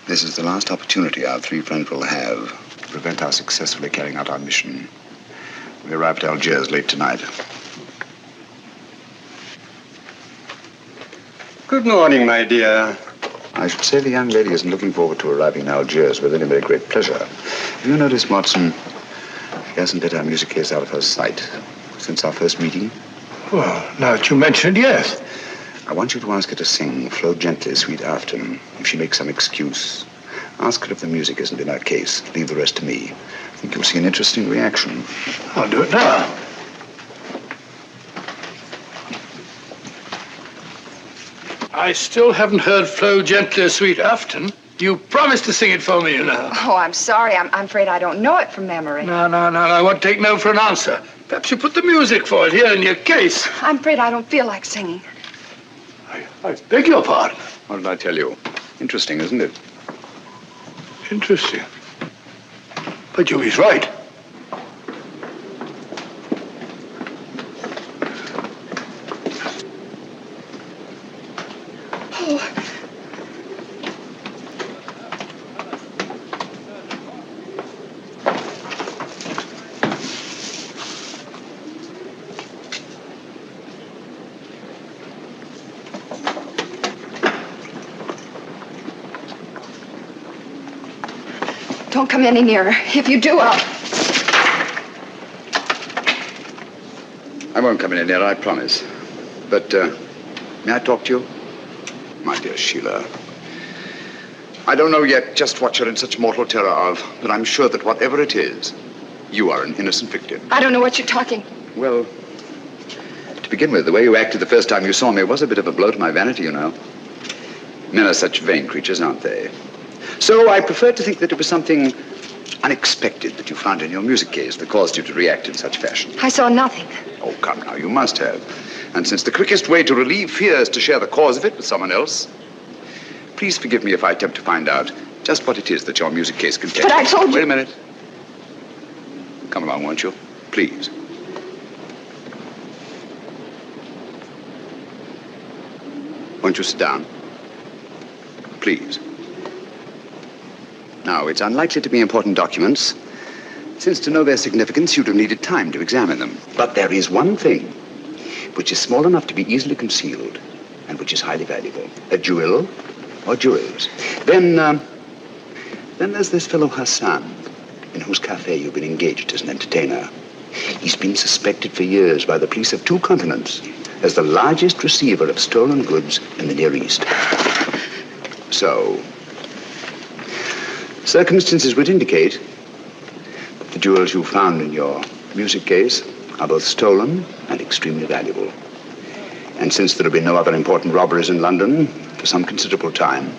This is the last opportunity our three friends will have to prevent our successfully carrying out our mission. We arrive at Algiers late tonight.
Good morning, my dear.
I should say the young lady isn't looking forward to arriving in Algiers with any very great pleasure. Have you noticed, Watson, she hasn't let our music case out of her sight since our first meeting?
Well, now that you mention it, yes.
I want you to ask her to sing Flow Gently, Sweet Afton. If she makes some excuse, ask her if the music isn't in her case. Leave the rest to me. I think you'll see an interesting reaction.
I'll do it now. I still haven't heard Flow Gently, Sweet Afton. You promised to sing it for me, you know.
Oh, I'm sorry. I'm afraid I don't know it from memory.
No. I won't take no for an answer. Perhaps you put the music for it here in your case.
I'm afraid I don't feel like singing.
I beg your pardon.
What did I tell you? Interesting, isn't it?
Interesting. But he's right.
Don't come any nearer. If you do,
I won't come any nearer, I promise. But, may I talk to you? My dear Sheila, I don't know yet just what you're in such mortal terror of, but I'm sure that whatever it is, you are an innocent victim.
I don't know what you're talking.
Well, to begin with, the way you acted the first time you saw me was a bit of a blow to my vanity, you know. Men are such vain creatures, aren't they? So I prefer to think that it was something unexpected that you found in your music case that caused you to react in such fashion.
I saw nothing.
Oh, come now, you must have. And since the quickest way to relieve fear is to share the cause of it with someone else, please forgive me if I attempt to find out just what it is that your music case contains.
But I told you...
Wait a minute. Come along, won't you? Please. Won't you sit down? Please. Now, it's unlikely to be important documents, since to know their significance, you'd have needed time to examine them. But there is one thing which is small enough to be easily concealed and which is highly valuable. A jewel or jewels. Then there's this fellow Hassan, in whose cafe you've been engaged as an entertainer. He's been suspected for years by the police of 2 continents as the largest receiver of stolen goods in the Near East. So, circumstances would indicate that the jewels you found in your music case are both stolen and extremely valuable. And since there have been no other important robberies in London for some considerable time,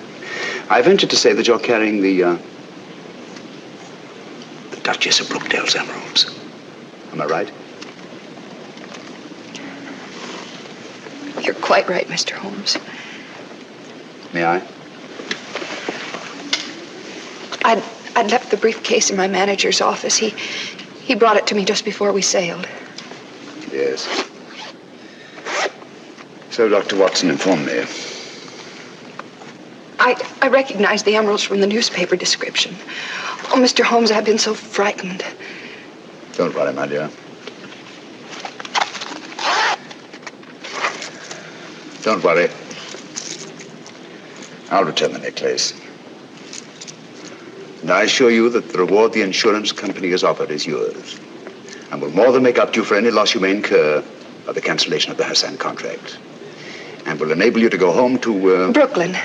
I venture to say that you're carrying the Duchess of Brookdale's emeralds. Am I right?
You're quite right, Mr. Holmes.
May I?
I'd left the briefcase in my manager's office. He brought it to me just before we sailed.
Yes. So Dr. Watson informed me.
I recognized the emeralds from the newspaper description. Oh, Mr. Holmes, I've been so frightened.
Don't worry, my dear. Don't worry. I'll return the necklace. And I assure you that the reward the insurance company has offered is yours, and will more than make up to you for any loss you may incur by the cancellation of the Hassan contract, and will enable you to go home to,
Brooklyn.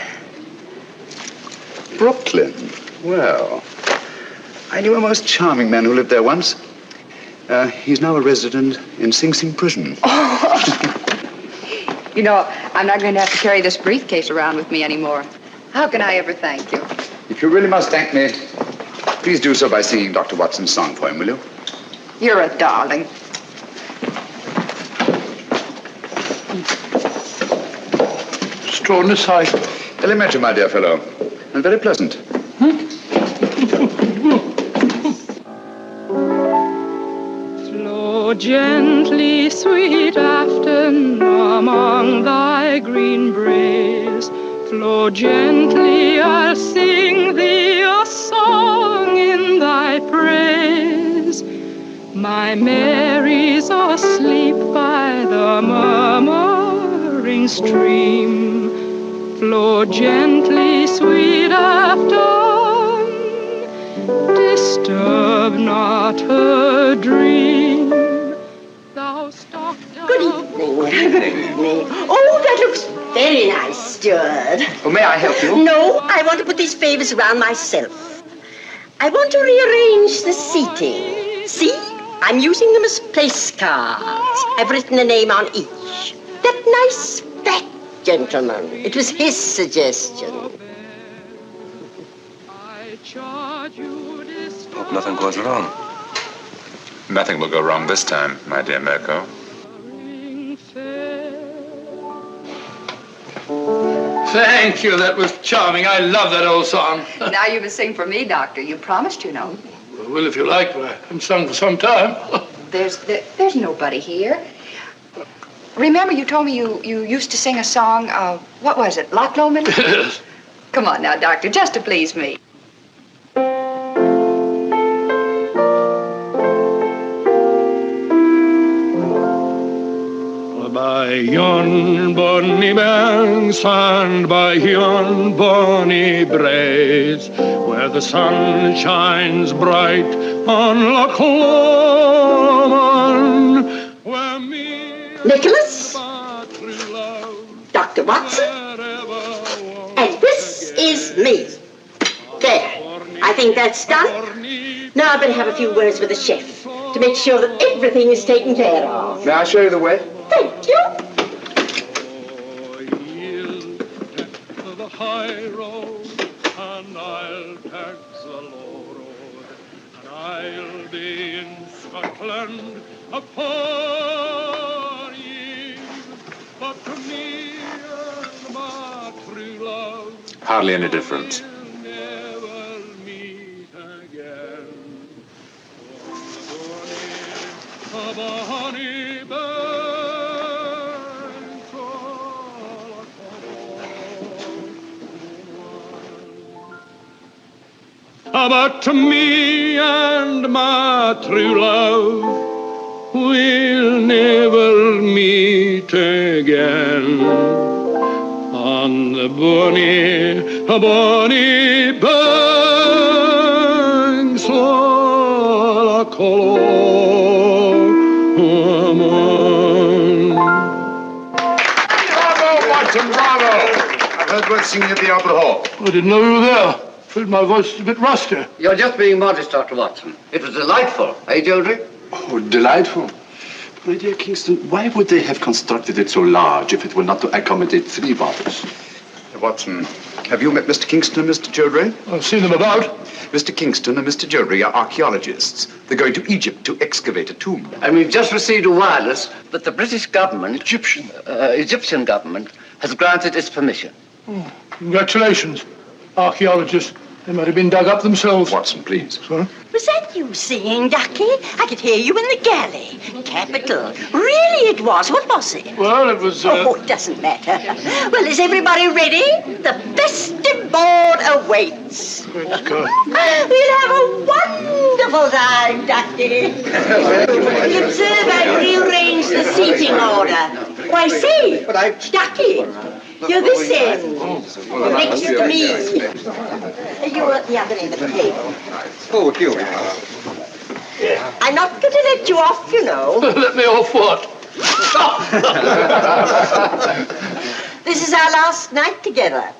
Brooklyn? Well, I knew a most charming man who lived there once. He's now a resident in Sing Sing prison.
You know, I'm not going to have to carry this briefcase around with me anymore. How can I ever thank you?
If you really must thank me, please do so by singing Dr. Watson's song for him, will you?
You're a darling.
Straw in the sight.
Elementary, my dear fellow, and very pleasant.
Flow gently, sweet Afton, among thy green braes. Flow gently, I'll sing thee a song in thy praise. My Mary's asleep by the murmuring stream. Flow gently, sweet Afton, disturb not her dream. Thou stock
Good evening. Good evening. Oh, that looks very nice, steward.
Oh, may I help you?
No, I want to put these favors around myself. I want to rearrange the seating. See? I'm using them as place cards. I've written a name on each. That nice fat gentleman. It was his suggestion.
Hope nothing goes wrong.
Nothing will go wrong this time, my dear Mirko.
Thank you. That was charming. I love that old song.
Now you can sing for me, Doctor. You promised, you know.
Well, if you like, I haven't sung for some time.
There's nobody here. Remember you told me you used to sing a song, what was it, Loch Lomond?
Yes.
Come on now, Doctor, just to please me.
By yon bonny banks and by yon bonny braes, where the sun shines bright on Loch Lomond, where me...
Nicholas, Dr. Watson, and this is me. There, I think that's done. Now I better have a few words with the chef to make sure that everything is taken care of.
May I show you the way?
Thank you.
The high road, and I'll take the low road, and I'll be in Scotland upon ye, but to me and my true love
Hardly any difference.
never meet again. On the bonny banks but to me and my true love we'll never meet again on the bonny banks of
Bravo, Watson, bravo! I've heard words singing at the Opera Hall.
I didn't know you were there. Afraid my voice is a bit rusty.
You're just being modest, Dr. Watson. It was delightful, eh, Georgie?
Oh, delightful. My dear Kingston, why would they have constructed it so large if it were not to accommodate 3 bottles?
Watson, have you met Mr. Kingston and Mr. Jodrey?
I've seen them about.
Mr. Kingston and Mr. Jodrey are archaeologists. They're going to Egypt to excavate a tomb.
And we've just received a wireless that the British government, Egyptian government, has granted its permission.
Oh, congratulations, archaeologists. They might have been dug up themselves.
Watson, please.
Sorry?
Was that you singing, Ducky? I could hear you in the galley. Capital. Really it was. What was it?
Well, it was...
Oh, it doesn't matter. Well, is everybody ready? The festive board awaits.
Let's go.
We'll have a wonderful time, Ducky. You observe I've rearranged the seating order. Why, say, Ducky, you're this end. Next to me. You're at the other end of the table.
Oh, here we are.
I'm not going to let you off, you know.
Let me off what?
This is our last night together.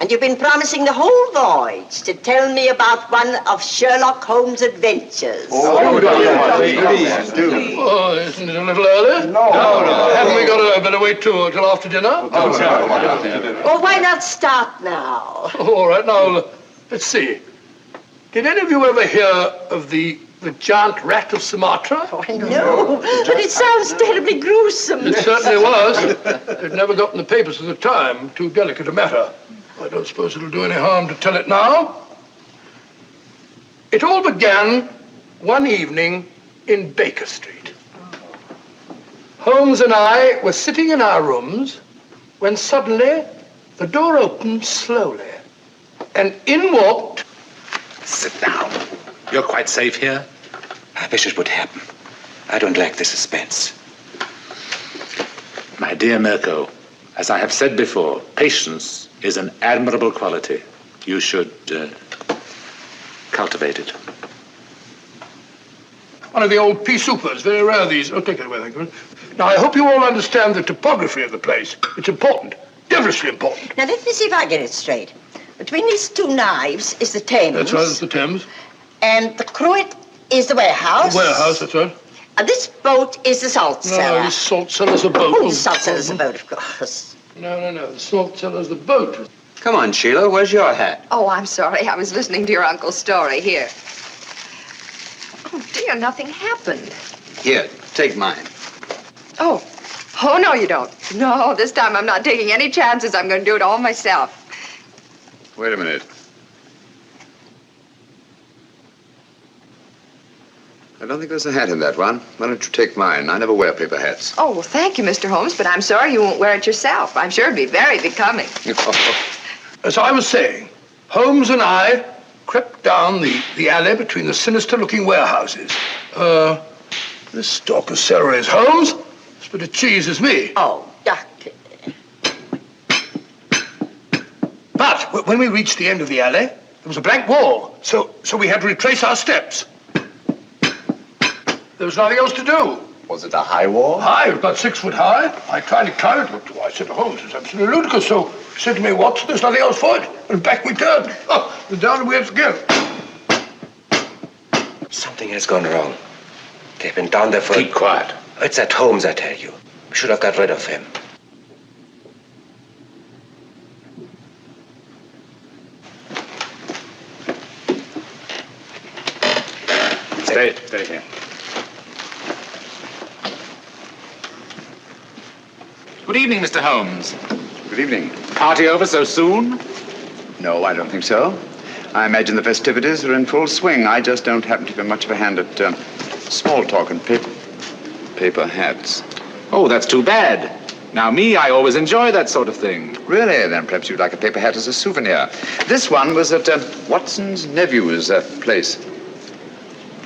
And you've been promising the whole voyage to tell me about one of Sherlock Holmes' adventures.
Oh, isn't it a little early? No. Haven't we got a better wait till after dinner?
Well, why not start now?
All right, now, let's see. Did any of you ever hear of the Giant Rat of Sumatra?
Oh, no, but it sounds terribly gruesome.
It certainly was. It never got in the papers at the time. Too delicate a matter. I don't suppose it'll do any harm to tell it now. It all began one evening in Baker Street. Holmes and I were sitting in our rooms when suddenly the door opened slowly and in walked...
Sit down. You're quite safe here. I wish it would happen. I don't like the suspense. My dear Mirko, as I have said before, patience is an admirable quality. You should cultivate it.
One of the old pea soupers, very rare these. Oh, take it away, thank you. Now, I hope you all understand the topography of the place. It's important, devilishly important.
Now, let me see if I get it straight. Between these 2 knives is the Thames.
That's right, it's the Thames.
And the cruet is the warehouse.
The warehouse, that's right.
And this boat is the salt cellar.
No, the salt cellar's a boat.
Oh, the salt cellar's a boat, of course.
No. The salt cellar's the boat.
Come on, Sheila, where's your hat?
Oh, I'm sorry. I was listening to your uncle's story. Here. Oh, dear, nothing happened.
Here, take mine.
Oh, no, you don't. No, this time I'm not taking any chances. I'm going to do it all myself.
Wait a minute. I don't think there's a hat in that one. Why don't you take mine? I never wear paper hats.
Oh, well, thank you, Mr. Holmes, but I'm sorry you won't wear it yourself. I'm sure it'd be very becoming.
As I was saying, Holmes and I crept down the alley between the sinister-looking warehouses. This stalk of celery is Holmes. This bit of cheese is me.
Oh, Doctor.
But when we reached the end of the alley, there was a blank wall, so we had to retrace our steps. There was nothing else to do.
Was it a high wall?
High, about 6 foot high. I tried to climb it, but I said to Holmes, it's absolutely ludicrous. So he said to me, Watson, there's nothing else for it. And back we turned. Oh, and down we have to go.
Something has gone wrong. They've been down there for...
Keep quiet.
It's that Holmes, I tell you. We should have got rid of him.
Stay here. Good evening, Mr. Holmes.
Good evening.
Party over so soon?
No, I don't think so. I imagine the festivities are in full swing. I just don't happen to be much of a hand at small talk and paper hats.
Oh, that's too bad. Now, I always enjoy that sort of thing.
Really? Then perhaps you'd like a paper hat as a souvenir. This one was at Watson's nephew's place.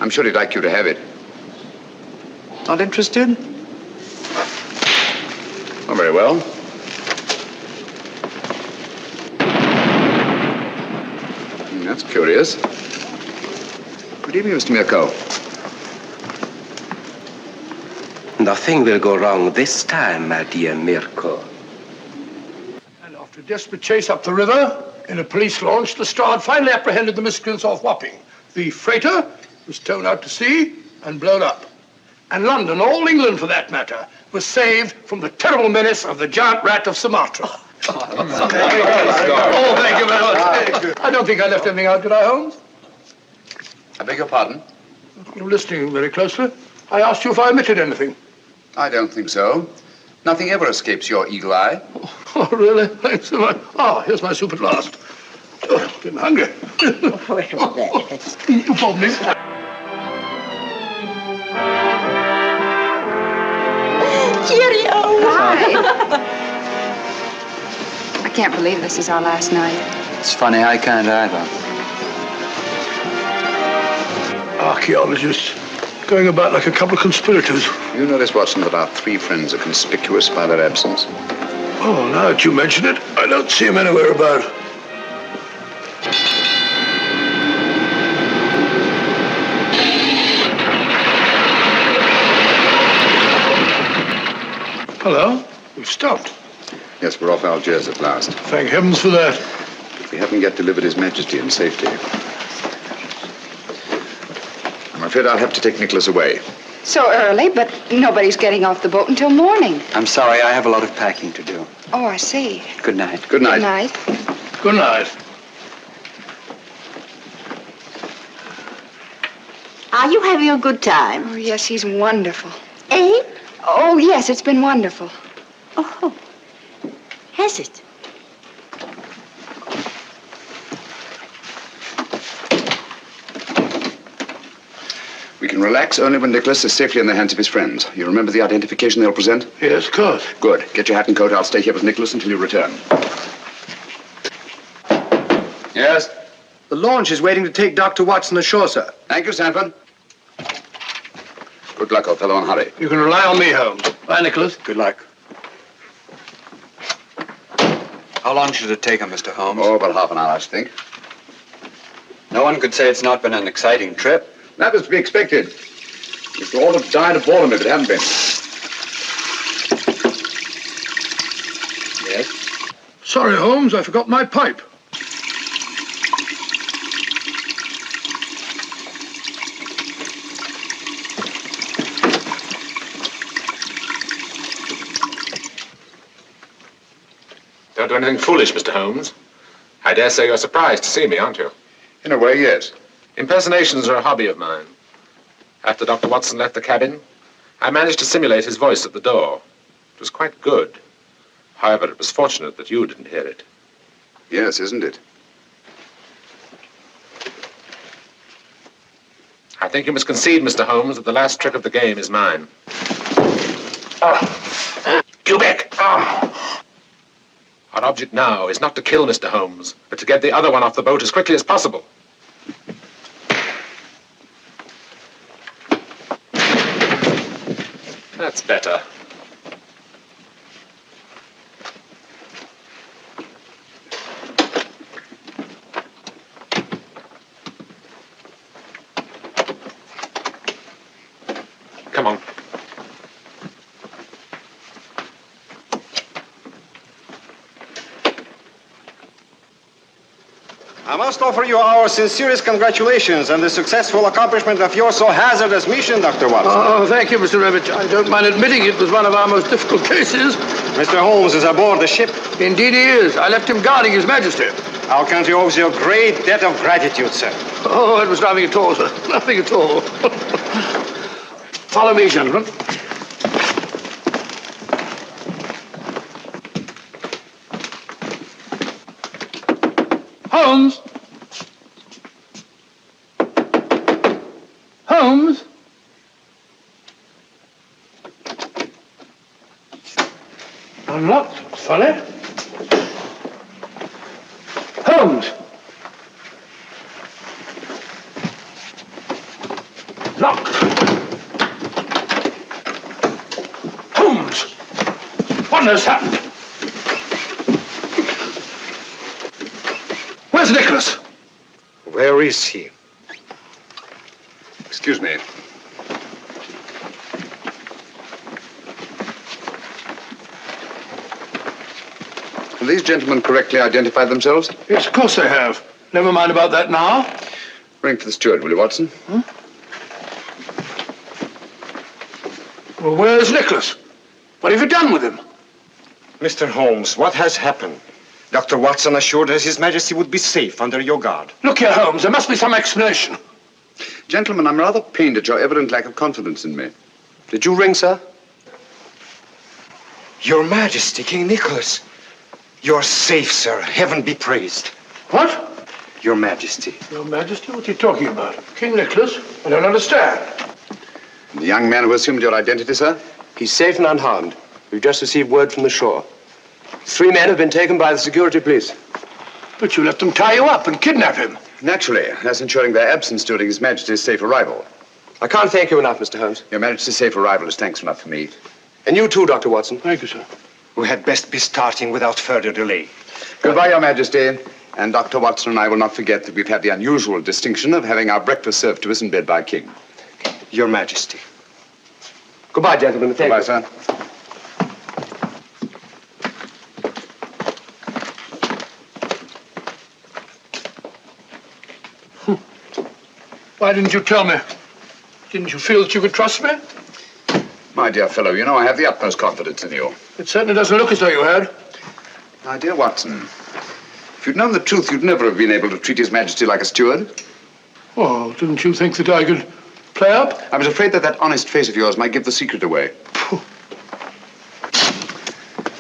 I'm sure he'd like you to have it. Not interested? Oh, very well. That's curious. Good evening, Mr. Mirko.
Nothing will go wrong this time, my dear Mirko.
And after a desperate chase up the river, in a police launch, Lestrade finally apprehended the miscreants off Wapping. The freighter was towed out to sea and blown up. And London, all England for that matter, was saved from the terrible menace of the Giant Rat of Sumatra. Oh, thank you very much. I don't think I left anything out, did I, Holmes?
I beg your pardon?
You're listening very closely. I asked you if I omitted anything.
I don't think so. Nothing ever escapes your eagle eye.
Oh, really? Thanks so much. Ah, here's my soup at last. Oh, getting hungry. You pardon me.
Cheerio!
Hi. I can't believe this is our last night.
It's funny, I can't either.
Archaeologists going about like a couple of conspirators.
You notice, Watson, that our 3 friends are conspicuous by their absence?
Oh, now that you mention it, I don't see him anywhere about. Hello? We've stopped.
Yes, we're off Algiers at last.
Thank heavens for that.
We haven't yet delivered His Majesty in safety. I'm afraid I'll have to take Nicholas away.
So early, but nobody's getting off the boat until morning.
I'm sorry, I have a lot of packing to do.
Oh, I see.
Good night.
Good night.
Good night.
Good night.
Are you having a good time?
Oh, yes, he's wonderful.
Eh?
Oh, yes, it's been wonderful.
Oh, has it?
We can relax only when Nicholas is safely in the hands of his friends. You remember the identification they'll present?
Yes, of course.
Good. Get your hat and coat. I'll stay here with Nicholas until you return. Yes?
The launch is waiting to take Dr. Watson ashore, sir.
Thank you, Sanford. Good luck, old fellow, and hurry.
You can rely on me, Holmes. Bye, Nicholas.
Good luck. How long should it take him, Mr. Holmes?
Oh, about half an hour, I should think.
No one could say it's not been an exciting trip.
That was to be expected. We'd all have died of boredom if it hadn't been. Yes?
Sorry, Holmes, I forgot my pipe.
Don't do anything foolish, Mr. Holmes. I dare say you're surprised to see me, aren't you?
In a way, yes.
Impersonations are a hobby of mine. After Dr. Watson left the cabin, I managed to simulate his voice at the door. It was quite good. However, it was fortunate that you didn't hear it.
Yes, isn't it?
I think you must concede, Mr. Holmes, that the last trick of the game is mine. Quebec! Our object now is not to kill Mr. Holmes, but to get the other one off the boat as quickly as possible. That's better. Come on.
I must offer you our sincerest congratulations on the successful accomplishment of your so hazardous mission, Dr. Watson.
Oh, thank you, Mr. Revich. I don't mind admitting it was one of our most difficult cases.
Mr. Holmes is aboard the ship.
Indeed he is. I left him guarding His Majesty.
Our country owes you a great debt of gratitude, sir.
Oh, it was nothing at all, sir. Nothing at all. Follow me, gentlemen. Holmes! Holmes! Unlocked. Funny. Holmes! Locked. Holmes! What has happened? Where's Nicholas?
Where is he?
Excuse me. Have these gentlemen correctly identified themselves?
Yes, of course they have. Never mind about that now.
Ring for the steward, will you, Watson?
Well, where's Nicholas? What have you done with him?
Mr. Holmes, what has happened? Dr. Watson assured us His Majesty would be safe under your guard.
Look here, Holmes, there must be some explanation.
Gentlemen, I'm rather pained at your evident lack of confidence in me.
Did you ring, sir? Your Majesty, King Nicholas. You're safe, sir. Heaven be praised.
What?
Your Majesty.
Your Majesty? What are you talking about? King Nicholas? I don't understand.
The young man who assumed your identity, sir?
He's safe and unharmed. We've just received word from the shore. 3 men have been taken by the security police.
But you let them tie you up and kidnap him.
Naturally, that's ensuring their absence during His Majesty's safe arrival.
I can't thank you enough, Mr. Holmes.
Your Majesty's safe arrival is thanks enough for me.
And you too, Dr. Watson.
Thank you, sir.
We had best be starting without further delay.
Goodbye, Your Majesty. And Dr. Watson and I will not forget that we've had the unusual distinction of having our breakfast served to us in bed by a king.
Your Majesty.
Goodbye, gentlemen. Thank you.
Goodbye, sir.
Why didn't you tell me? Didn't you feel that you could trust me?
My dear fellow, you know I have the utmost confidence in you.
It certainly doesn't look as though you had.
My dear Watson, if you'd known the truth, you'd never have been able to treat His Majesty like a steward.
Oh, didn't you think that I could play up?
I was afraid that honest face of yours might give the secret away.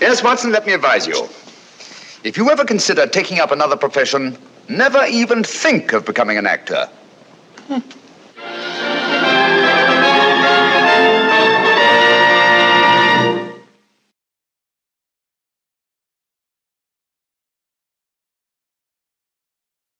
Yes, Watson, let me advise you. If you ever consider taking up another profession, never even think of becoming an actor.